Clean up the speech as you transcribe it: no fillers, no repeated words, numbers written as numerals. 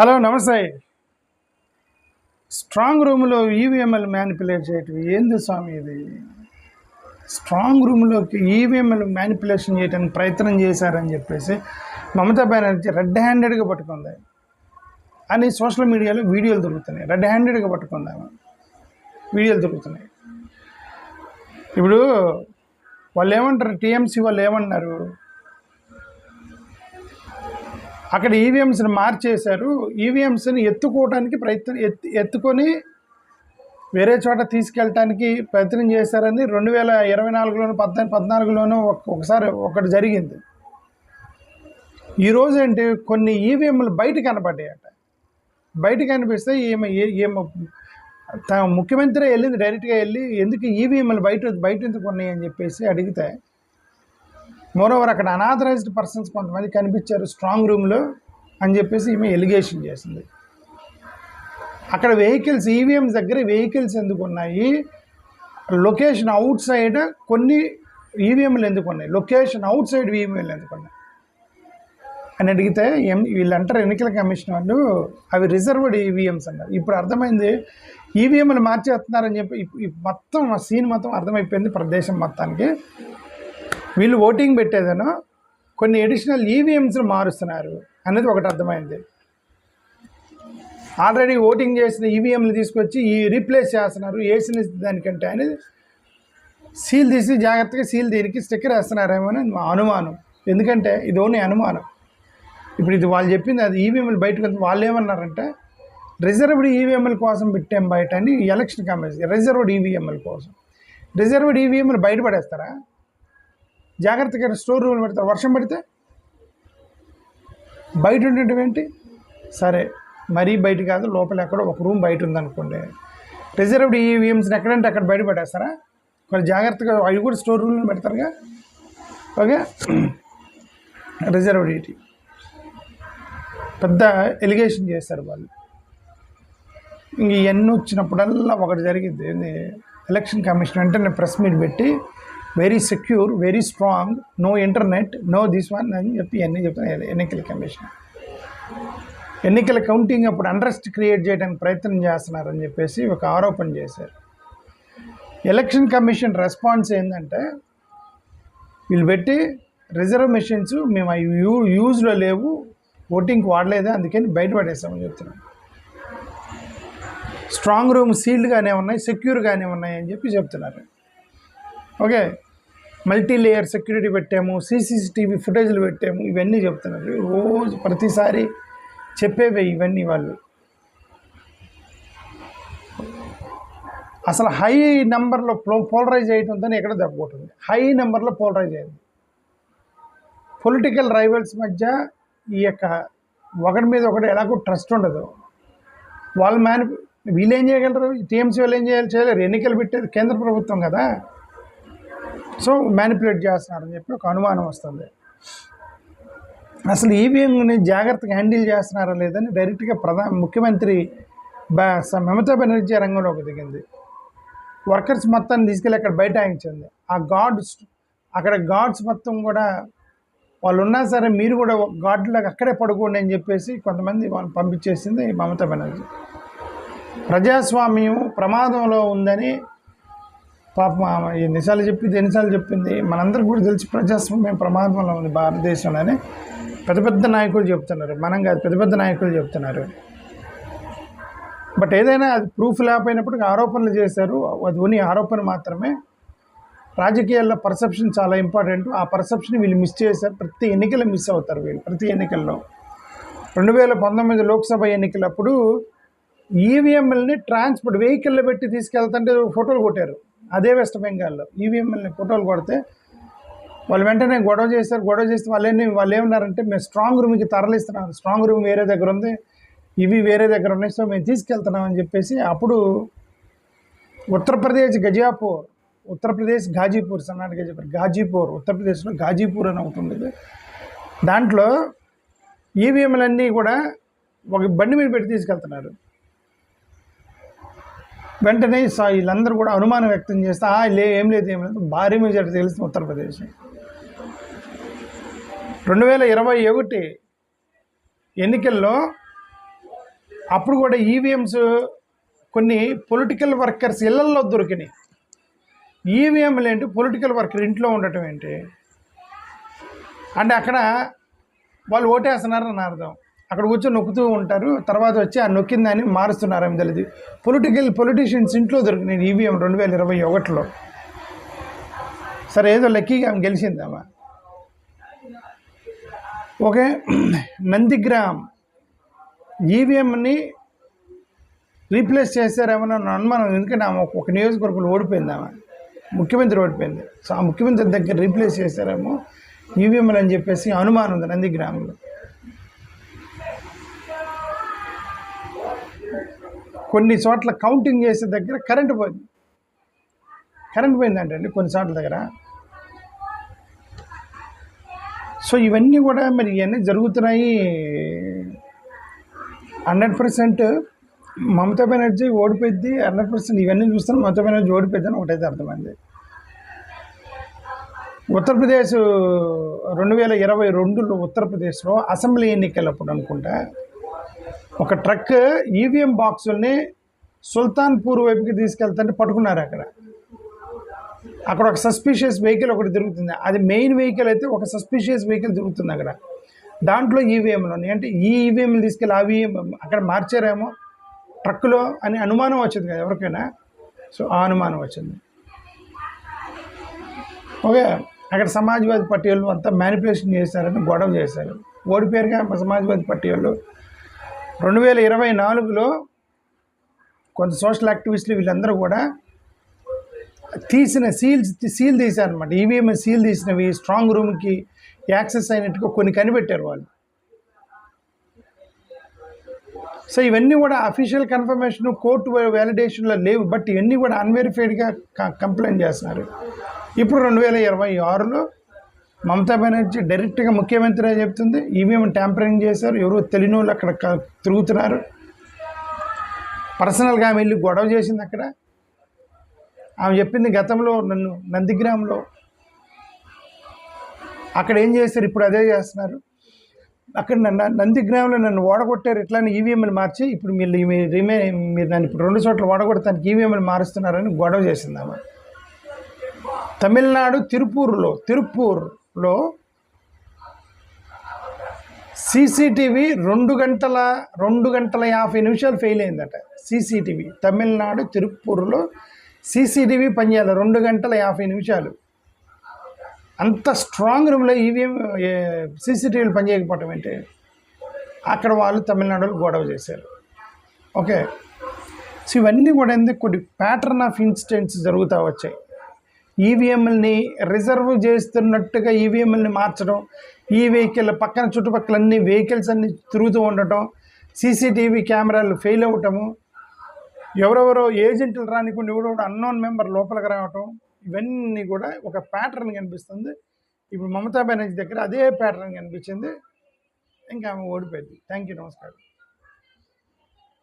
Hello నమస్తే. Strong రూమ్లో EVML manipulate చేయటం ఏంది స్వామి ఇది? స్ట్రాంగ్ రూమ్లోకి ఈవీఎంఎల్ మ్యానిపులేషన్ చేయడానికి ప్రయత్నం చేశారని చెప్పేసి మమతా బెనర్జీ రెడ్ హ్యాండెడ్గా పట్టుకుంది అని సోషల్ మీడియాలో వీడియోలు దొరుకుతున్నాయి. రెడ్ హ్యాండెడ్గా పట్టుకుందాము వీడియోలు దొరుకుతున్నాయి. ఇప్పుడు వాళ్ళు ఏమంటారు, టీఎంసీ వాళ్ళు ఏమన్నారు, అక్కడ ఈవీఎంస్ని మార్చేశారు, ఈవీఎంస్ని ఎత్తుకోవడానికి ఎత్తుకొని వేరే చోట తీసుకెళ్ళటానికి ప్రయత్నం చేశారని 2024లోను 14లోనూ ఒకసారి ఒకటి జరిగింది. ఈరోజు ఏంటి, కొన్ని ఈవీఎంలు బయట కనపడ్డాయట. బయట కనిపిస్తే ఏమో ముఖ్యమంత్రి వెళ్ళింది, డైరెక్ట్గా వెళ్ళి ఎందుకు ఈవీఎంలు బయట ఎందుకు ఉన్నాయి అని చెప్పేసి అడిగితే, మోరోవర్ అక్కడ అనాథరైజ్డ్ పర్సన్స్ కొంతమంది కనిపించారు స్ట్రాంగ్ రూమ్లో అని చెప్పేసి ఈమె ఎలిగేషన్ చేసింది. అక్కడ వెహికల్స్, ఈవీఎంస్ దగ్గర వెహికల్స్ ఎందుకు ఉన్నాయి, లొకేషన్ అవుట్ సైడ్ కొన్ని ఈవీఎంలు ఎందుకు ఉన్నాయి, లొకేషన్ అవుట్ సైడ్ ఈవీఎంలు ఎందుకు ఉన్నాయి అని అడిగితే వీళ్ళు అంటారు, ఎన్నికల కమిషన్ వాళ్ళు అవి రిజర్వ్డ్ ఈవీఎంస్ అన్నారు. ఇప్పుడు అర్థమైంది, ఈవీఎంలు మార్చేస్తున్నారని చెప్పి మొత్తం సీన్ మొత్తం అర్థమైపోయింది ప్రదేశం మొత్తానికి. వీళ్ళు ఓటింగ్ పెట్టేదనో కొన్ని అడిషనల్ ఈవీఎంస్ని మారుస్తున్నారు అనేది ఒకటి అర్థమైంది. ఆల్రెడీ ఓటింగ్ చేసిన ఈవీఎంలు తీసుకొచ్చి రీప్లేస్ చేస్తున్నారు వేసిన దానికంటే అనేది సీల్ తీసి జాగ్రత్తగా సీల్ దీనికి స్టిక్కర్ వేస్తున్నారేమో అని మా అనుమానం. ఎందుకంటే ఇది ఓన్లీ అనుమానం. ఇప్పుడు ఇది వాళ్ళు చెప్పింది, అది ఈవీఎంలు బయటకు వాళ్ళు ఏమన్నారంటే రిజర్వ్డ్ ఈవీఎంల కోసం పెట్టాం బయట అని ఎలక్షన్ కమిషన్. రిజర్వ్డ్ ఈవీఎంల కోసం రిజర్వ్డ్ ఈవీఎంలు బయటపడేస్తారా? జాగ్రత్తగా స్టోర్ రూమ్లు పెడతారు. వర్షం పడితే బయట ఉండటం ఏంటి? సరే, మరీ బయట కాదు, లోపల ఎక్కడో ఒక రూమ్ బయట ఉందనుకోండి, రిజర్వ్డ్ ఈవీఎంస్ని ఎక్కడంటే అక్కడ బయటపడేస్తారా? కొంచెం జాగ్రత్తగా అవి కూడా స్టోర్ రూమ్లో పెడతారుగా. ఓకే, రిజర్వ్డ్ ఈటీ పెద్ద ఎలిగేషన్ చేస్తారు వాళ్ళు. ఇంక ఇవన్నీ వచ్చినప్పుడల్లా ఒకటి జరిగింది, ఎలక్షన్ కమిషన్ వెంటనే ప్రెస్ మీట్ పెట్టి very secure, very strong, no internet, no this one అని చెప్పి ఇవన్నీ చెప్తాను ఎన్నికల కమిషన్. ఎన్నికల కౌంటింగ్ అప్పుడు అండర్స్ట్ క్రియేట్ చేయడానికి ప్రయత్నం చేస్తున్నారని చెప్పేసి ఒక ఆరోపణ చేశారు. ఎలక్షన్ కమిషన్ రెస్పాన్స్ ఏంటంటే, వీళ్ళు పెట్టి రిజర్వ్ మెషిన్స్ మేము అవి యూజ్లో లేవు, ఓటింగ్కి వాడలేదు, అందుకని బయటపడేస్తామని చెప్తున్నాం. స్ట్రాంగ్ రూమ్ సీల్డ్గానే ఉన్నాయి, సెక్యూర్గానే ఉన్నాయి అని చెప్పి చెప్తున్నారు. ఓకే, మల్టీ లేయర్ సెక్యూరిటీ పెట్టాము, సీసీటీవీ ఫుటేజ్లు పెట్టాము, ఇవన్నీ చెప్తున్నారు. రోజు ప్రతిసారి చెప్పేవే ఇవన్నీ. వాళ్ళు అసలు హై నెంబర్లో పోలరైజ్ అయ్యటంతో ఎక్కడ దెబ్బకొట్టింది. హై నెంబర్లో పోలరైజ్ అయింది. పొలిటికల్ రైవల్స్ మధ్య ఈ యొక్క ఒకటి మీద ఒకటి ఎలాగో ట్రస్ట్ ఉండదు. వాళ్ళు వీళ్ళు ఏం చేయగలరు, టీఎంసీ వాళ్ళు ఏం చేయలేరు. ఎన్నికలు పెట్టేది కేంద్ర ప్రభుత్వం కదా, సో మ్యానిపులేట్ చేస్తున్నారని చెప్పి ఒక అనుమానం వస్తుంది. అసలు ఈవీఎంని జాగ్రత్తగా హ్యాండిల్ చేస్తున్నారా లేదని డైరెక్ట్గా ముఖ్యమంత్రి మమతా బెనర్జీ రంగంలోకి దిగింది. వర్కర్స్ మొత్తాన్ని తీసుకెళ్ళి అక్కడ బైఠాయించింది. అక్కడ గార్డ్స్ మొత్తం కూడా వాళ్ళు ఉన్నా సరే మీరు కూడా గార్డులకు అక్కడే పడుకోండి అని చెప్పేసి కొంతమంది వాళ్ళు పంపించేసింది మమతా బెనర్జీ. ప్రజాస్వామ్యం ప్రమాదంలో ఉందని పాపం ఎన్నిసార్లు చెప్పింది మనందరికీ కూడా తెలిసి ప్రజాస్వామ్యం ప్రమాదంలో ఉంది భారతదేశంలోనే పెద్ద నాయకులు చెప్తున్నారు, మనం కాదు, పెద్ద నాయకులు చెప్తున్నారు. బట్ ఏదైనా అది ప్రూఫ్ లేకపోయినప్పుడు ఆరోపణలు చేశారు, అది ఓన్లీ ఆరోపణ మాత్రమే. రాజకీయాల్లో పర్సెప్షన్ చాలా ఇంపార్టెంట్. ఆ పర్సెప్షన్ వీళ్ళు మిస్ చేశారు. ప్రతి ఎన్నికలు మిస్ అవుతారు వీళ్ళు. ప్రతి ఎన్నికల్లో 2019 లోక్సభ ఎన్నికలప్పుడు ఈవీఎంఎల్ని ట్రాన్స్పోర్ట్ వెహికల్లో పెట్టి తీసుకెళ్తుంటే ఫోటోలు కొట్టారు. అదే వెస్ట్ బెంగాల్లో ఈవీఎంఎల్ని ఫోటోలు కొడితే వాళ్ళు వెంటనే గొడవ చేస్తే వాళ్ళు ఏమన్నారంటే, మేము స్ట్రాంగ్ రూమ్కి తరలిస్తున్నాం, స్ట్రాంగ్ రూమ్ వేరే దగ్గర ఉంది, ఇవి వేరే దగ్గర ఉన్నాయి, సో మేము తీసుకెళ్తున్నాం అని చెప్పేసి. అప్పుడు ఉత్తరప్రదేశ్ ఘాజీపూర్, సన్నాటిగా చెప్పారు, ఘాజీపూర్, ఉత్తరప్రదేశ్లో ఘాజీపూర్ అని ఒకటి ఉండేది. దాంట్లో ఈవీఎంలన్నీ కూడా ఒక బండి మీద పెట్టి తీసుకెళ్తున్నారు. వెంటనే వీళ్ళందరూ కూడా అనుమానం వ్యక్తం చేస్తే ఏం లేదు భారీ మెజారిటీ తెలుస్తుంది ఉత్తరప్రదేశ్. 2021 ఎన్నికల్లో అప్పుడు కూడా ఈవీఎంస్ కొన్ని పొలిటికల్ వర్కర్స్ ఇళ్లల్లో దొరికినాయి. ఈవీఎంలు ఏంటి, పొలిటికల్ వర్కర్ ఇంట్లో ఉండటం ఏంటి అంటే అక్కడ వాళ్ళు ఓటేస్తున్నారని అర్థం. అక్కడ కూర్చొని నొక్కుతూ ఉంటారు, తర్వాత వచ్చి ఆ నొక్కిన దాన్ని మారుస్తున్నారని తెలియదు. పొలిటీషియన్స్ ఇంట్లో దొరికినాయి ఈవీఎం 2021లో. సరే ఏదో లక్కీగా ఆమె గెలిచిందామా. ఓకే, నందిగ్రామ్ ఈవీఎంని రీప్లేస్ చేశారేమో అనుమానం. ఎందుకంటే ఆమె ఒక నియోజకవర్గంలో ఓడిపోయిందామా, ముఖ్యమంత్రి ఓడిపోయింది. సో ఆ ముఖ్యమంత్రి దగ్గర రీప్లేస్ చేశారేమో ఈవీఎంలు అని చెప్పేసి అనుమానం ఉంది నందిగ్రామంలో. కొన్ని చోట్ల కౌంటింగ్ చేసే దగ్గర కరెంటు పోయిందంటండి కొన్ని చోట్ల దగ్గర. సో ఇవన్నీ కూడా మరి ఇవన్నీ జరుగుతున్నాయి. 100% మమతా బెనర్జీ ఓడిపోయింది, 100% ఇవన్నీ చూస్తాను మమతా బెనర్జీ ఓడిపోయింది అని ఒకటైతే అర్థమైంది. ఉత్తరప్రదేశ్ 2022లో ఉత్తరప్రదేశ్లో అసెంబ్లీ ఎన్నికలప్పుడు అనుకుంటా ఒక ట్రక్ ఈవీఎం బాక్సుల్ని సుల్తాన్పూర్ వైపుకి తీసుకెళ్తుంటే పట్టుకున్నారు. అక్కడ ఒక సస్పిషియస్ వెహికల్ ఒకటి తిరుగుతుంది. అది మెయిన్ వెహికల్ అయితే ఒక సస్పిషియస్ వెహికల్ తిరుగుతుంది అక్కడ. దాంట్లో ఈవీఎంలు ఉన్నాయి. అంటే ఈ ఈవీఎంలు తీసుకెళ్ళి ఆ ఈవీఎం అక్కడ మార్చారేమో ట్రక్కులో అని అనుమానం వచ్చింది కదా ఎవరికైనా. సో ఆ అనుమానం వచ్చింది. ఓకే, అక్కడ సమాజ్వాదీ పార్టీ వాళ్ళు అంతా మ్యానిపులేషన్ చేశారని గొడవ చేశారు. ఓడిపోయారుగా సమాజ్వాదీ పార్టీ వాళ్ళు. 2024లో కొంత సోషల్ యాక్టివిస్టులు వీళ్ళందరూ కూడా తీసిన సీల్ తీశారనమాట. ఈవీఎం సీల్ తీసినవి స్ట్రాంగ్ రూమ్కి యాక్సెస్ అయినట్టుగా కొన్ని కనిపెట్టారు వాళ్ళు. సో ఇవన్నీ కూడా అఫీషియల్ కన్ఫర్మేషన్ కోర్టు వ్యాలిడేషన్లో లేవు. బట్ ఇవన్నీ కూడా అన్వెరిఫైడ్గా కంప్లైంట్ చేస్తున్నారు. ఇప్పుడు 2026లో మమతా బెనర్జీ డైరెక్ట్గా ముఖ్యమంత్రి చెప్తుంది ఈవీఎం ట్యాంపరింగ్ చేశారు, ఎవరు తెలియని వాళ్ళు అక్కడ తిరుగుతున్నారు. పర్సనల్గా ఆమె వెళ్ళి గొడవ చేసింది అక్కడ. ఆమె చెప్పింది గతంలో నన్ను నందిగ్రామ్లో అక్కడ ఏం చేశారు, ఇప్పుడు అదే చేస్తున్నారు. అక్కడ నందిగ్రామ్లో నన్ను ఓడగొట్టారు, ఇట్లానే ఈవీఎంలు మార్చి ఇప్పుడు మీరు నన్ను ఇప్పుడు 2 చోట్ల ఓడగొడతానికి ఈవీఎంలు మారుస్తున్నారని గొడవ చేసింది ఆమె. తమిళనాడు తిరుపూర్లో సీసీటీవీ 2 గంటల 50 నిమిషాలు ఫెయిల్ అయిందట. సీసీటీవీ తమిళనాడు తిరుపూర్లో సీసీటీవీ పనిచేయాలి 2 గంటల 50 నిమిషాలు. అంత స్ట్రాంగ్ రూమ్లో ఈవీఎం సీసీటీవీలు పనిచేయకపోవటం ఏంటి? అక్కడ వాళ్ళు తమిళనాడులో గొడవ చేశారు. ఓకే, సో ఇవన్నీ కూడా కొన్ని ప్యాటర్న్ ఆఫ్ ఇన్సిడెంట్స్ జరుగుతూ వచ్చాయి. ఈవీఎంలని రిజర్వ్ చేస్తున్నట్టుగా ఈవీఎంలని మార్చడం, ఈ వెహికల్ పక్కన చుట్టుపక్కల అన్ని వెహికల్స్ అన్నీ తిరుగుతూ ఉండటం, సీసీటీవీ కెమెరాలు ఫెయిల్ అవ్వటము, ఎవరెవరో ఏజెంట్లు రానికుండా ఎవడో అన్నోన్ మెంబర్ లోపలికి రావటం, ఇవన్నీ కూడా ఒక ప్యాటర్న్ కనిపిస్తుంది. ఇప్పుడు మమతా బెనర్జీ దగ్గర అదే ప్యాటర్న్ కనిపించింది. ఇంకా ఆమె ఓడిపోయింది. థ్యాంక్ యూ, నమస్కారం.